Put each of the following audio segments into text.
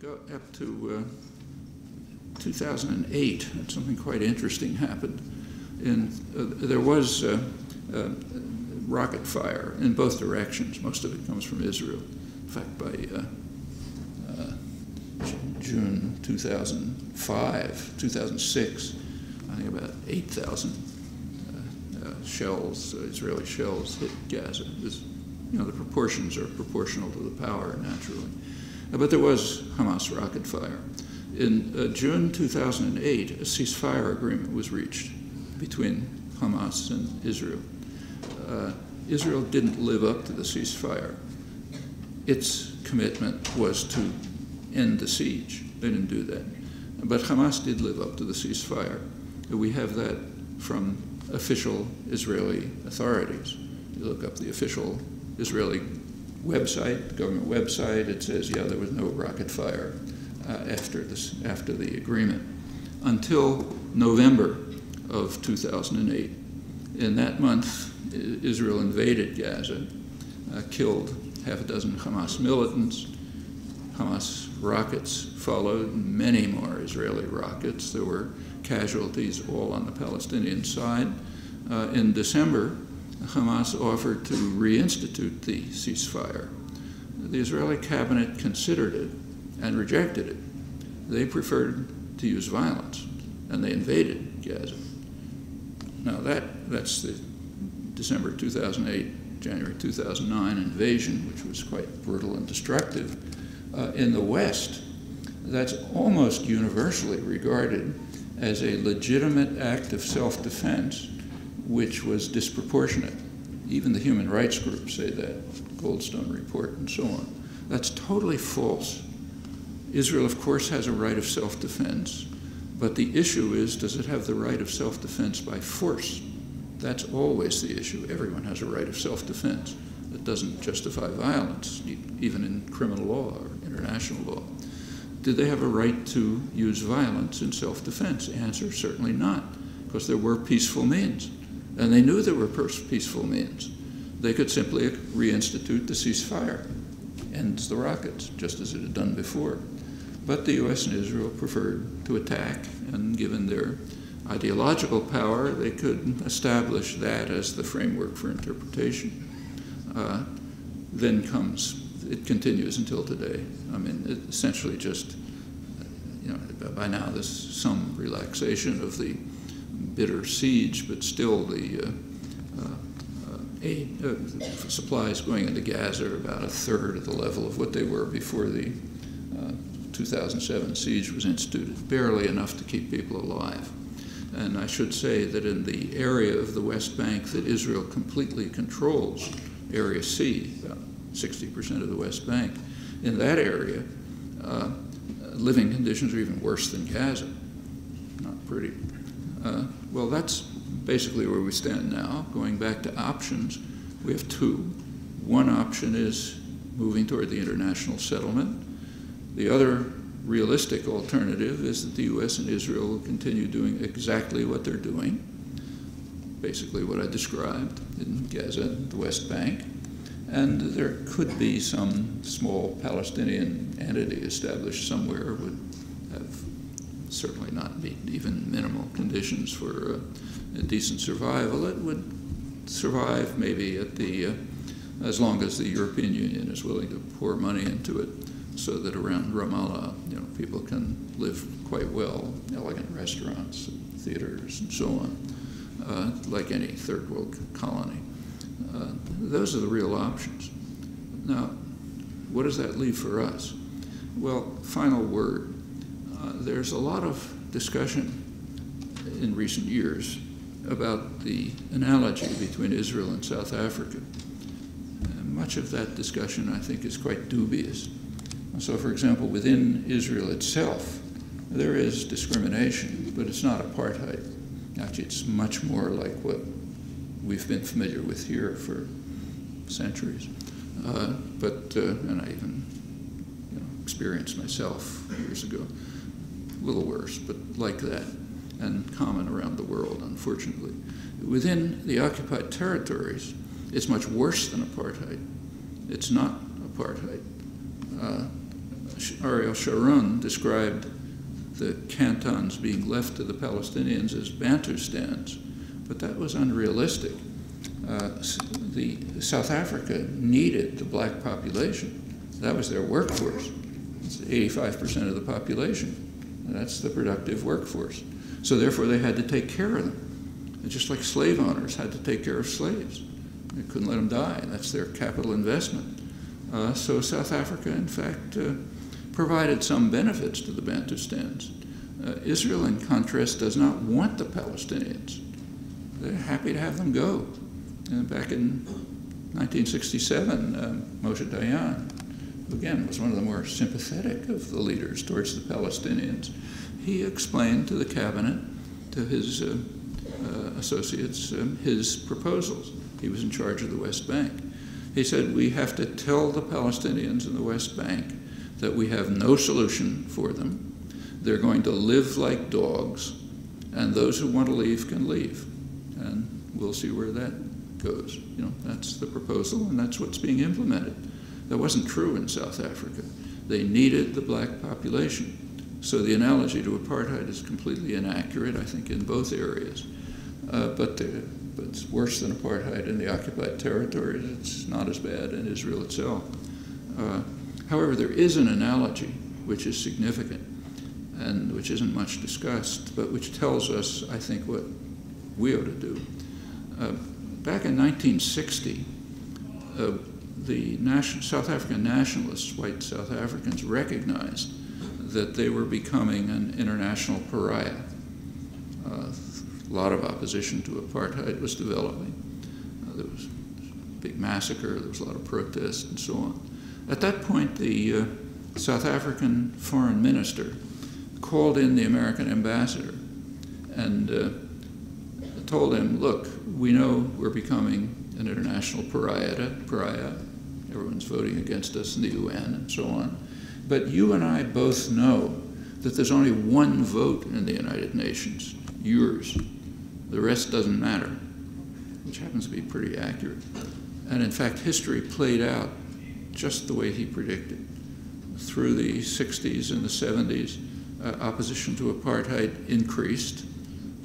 go up to 2008, something quite interesting happened. There was rocket fire in both directions. Most of it comes from Israel. In fact, by June 2005, 2006, I think about 8,000 shells, Israeli shells, hit Gaza. The proportions are proportional to the power, naturally. But there was Hamas rocket fire. In June 2008, a ceasefire agreement was reached between Hamas and Israel. Israel didn't live up to the ceasefire. Its commitment was to end the siege. They didn't do that. But Hamas did live up to the ceasefire. We have that from official Israeli authorities. You look up the official Israeli website, the government website, it says, yeah, there was no rocket fire after the agreement, until November of 2008. In that month, Israel invaded Gaza, killed half a dozen Hamas militants. Hamas rockets followed, many more Israeli rockets. There were casualties all on the Palestinian side. In December, Hamas offered to reinstitute the ceasefire. The Israeli cabinet considered it and rejected it. They preferred to use violence, and they invaded Gaza. Now that's the December 2008, January 2009 invasion, which was quite brutal and destructive. In the West, that's almost universally regarded as a legitimate act of self-defense, which was disproportionate. Even the human rights groups say that, Goldstone report and so on. That's totally false. Israel, of course, has a right of self-defense, but the issue is, does it have the right of self-defense by force? That's always the issue. Everyone has a right of self-defense. That doesn't justify violence, even in criminal law or international law. Did they have a right to use violence in self-defense? Answer, certainly not, because there were peaceful means. And they knew there were peaceful means. They could simply reinstitute the ceasefire, end the rockets, just as it had done before. But the US and Israel preferred to attack, and given their ideological power, they could establish that as the framework for interpretation. Then it continues until today. I mean, it essentially just, by now there's some relaxation of the bitter siege, but still the aid supplies going into Gaza are about a third of the level of what they were before the 2007 siege was instituted, barely enough to keep people alive. And I should say that in the area of the West Bank that Israel completely controls, Area C, about 60% of the West Bank, in that area, living conditions are even worse than Gaza. Not pretty. Well, that's basically where we stand now. Going back to options, we have two. One option is moving toward the international settlement. The other realistic alternative is that the US and Israel will continue doing exactly what they're doing, basically what I described in Gaza, the West Bank. And there could be some small Palestinian entity established somewhere, would have certainly not meet even minimal conditions for a decent survival. It would survive maybe at as long as the European Union is willing to pour money into it, so that around Ramallah, people can live quite well, elegant restaurants, theaters, and so on, like any third world colony. Those are the real options. Now, what does that leave for us? Well, final word. There's a lot of discussion in recent years about the analogy between Israel and South Africa. Much of that discussion, I think, is quite dubious. So, for example, within Israel itself, there is discrimination, but it's not apartheid. Actually, it's much more like what we've been familiar with here for centuries. And I even experienced myself years ago, a little worse, but like that, and common around the world, unfortunately. Within the occupied territories, it's much worse than apartheid. It's not apartheid. Ariel Sharon described the cantons being left to the Palestinians as Bantustans, but that was unrealistic. South Africa needed the black population. That was their workforce. It's 85% of the population. That's the productive workforce. So therefore they had to take care of them. And just like slave owners had to take care of slaves. They couldn't let them die. That's their capital investment. So South Africa, in fact, provided some benefits to the Bantustans. Israel, in contrast, does not want the Palestinians. They're happy to have them go. Back in 1967, Moshe Dayan, who again was one of the more sympathetic of the leaders towards the Palestinians, he explained to the cabinet, to his associates, his proposals. He was in charge of the West Bank. He said, we have to tell the Palestinians in the West Bank that we have no solution for them. They're going to live like dogs, and those who want to leave can leave. And we'll see where that goes. You know, that's the proposal, and that's what's being implemented. That wasn't true in South Africa. They needed the black population. So the analogy to apartheid is completely inaccurate, I think, in both areas. But it's worse than apartheid in the occupied territories. It's not as bad in Israel itself. However, there is an analogy which is significant and which isn't much discussed, but which tells us, I think, what we ought to do. Back in 1960, the South African nationalists, white South Africans, recognized that they were becoming an international pariah. A lot of opposition to apartheid was developing. There was a big massacre, there was a lot of protests, and so on. At that point, the South African foreign minister called in the American ambassador and told him, look, we know we're becoming an international pariah. Everyone's voting against us in the UN and so on. But you and I both know that there's only one vote in the United Nations, yours. The rest doesn't matter, which happens to be pretty accurate. And in fact, history played out just the way he predicted. Through the 60s and the 70s, opposition to apartheid increased.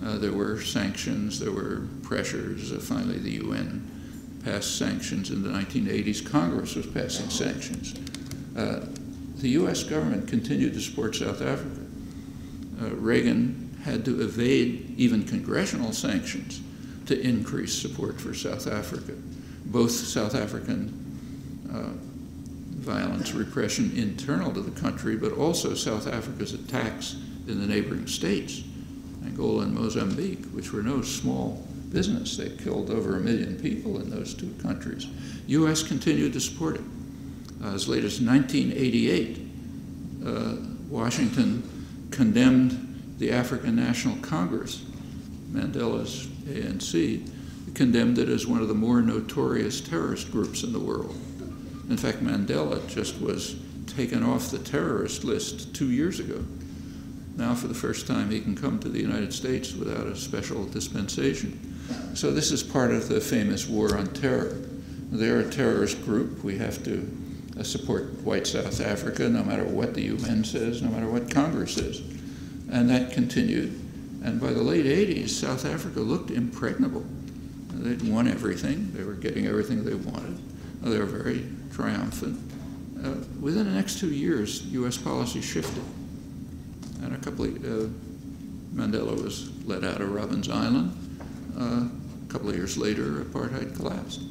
There were sanctions, there were pressures. Finally, the UN passed sanctions. In the 1980s, Congress was passing sanctions. The US government continued to support South Africa. Reagan had to evade even congressional sanctions to increase support for South Africa. Both South African violence, repression internal to the country, but also South Africa's attacks in the neighboring states, Angola and Mozambique, which were no small business. They killed over 1 million people in those two countries. US continued to support it. As late as 1988, Washington condemned the African National Congress, Mandela's ANC, condemned it as one of the more notorious terrorist groups in the world. In fact, Mandela just was taken off the terrorist list 2 years ago. Now, for the first time, he can come to the United States without a special dispensation. So this is part of the famous war on terror. They're a terrorist group. We have to support white South Africa, no matter what the UN says, no matter what Congress says. And that continued. And by the late 80s, South Africa looked impregnable. They'd won everything. They were getting everything they wanted. They were very triumphant. Within the next 2 years, US policy shifted. And Mandela was let out of Robben Island. A couple of years later, apartheid collapsed.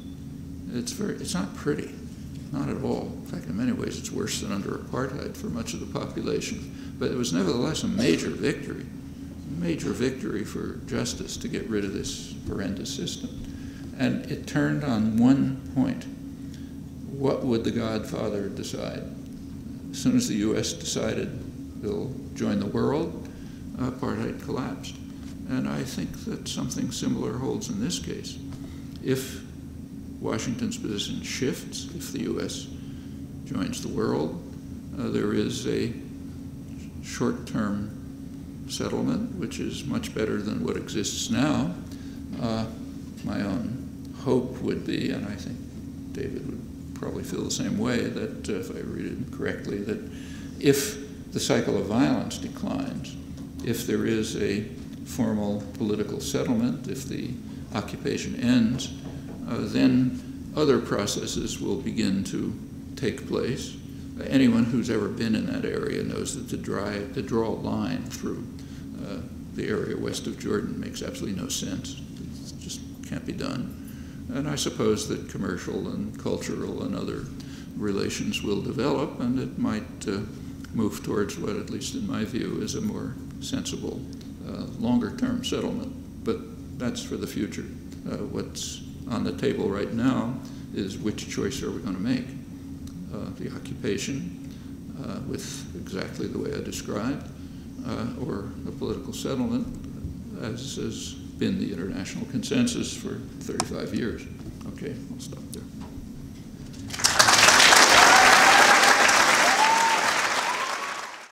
It's not pretty, not at all. In fact, in many ways, it's worse than under apartheid for much of the population. But it was nevertheless a major victory for justice to get rid of this horrendous system. And it turned on one point. What would the Godfather decide? As soon as the US decided they'll join the world, apartheid collapsed. And I think that something similar holds in this case. If Washington's position shifts, if the US joins the world, there is a short-term settlement, which is much better than what exists now. My own hope would be, and I think David would probably feel the same way, that if I read it correctly, that If the cycle of violence declines, if there is a formal political settlement, if the occupation ends, then other processes will begin to take place. Anyone who's ever been in that area knows that to draw a line through the area west of Jordan makes absolutely no sense. It just can't be done. And I suppose that commercial and cultural and other relations will develop, and it might move towards what, at least in my view, is a more sensible, longer-term settlement. But that's for the future. What's on the table right now is which choice are we going to make? The occupation with exactly the way I described, or a political settlement, as has been the international consensus for 35 years. Okay, I'll stop there.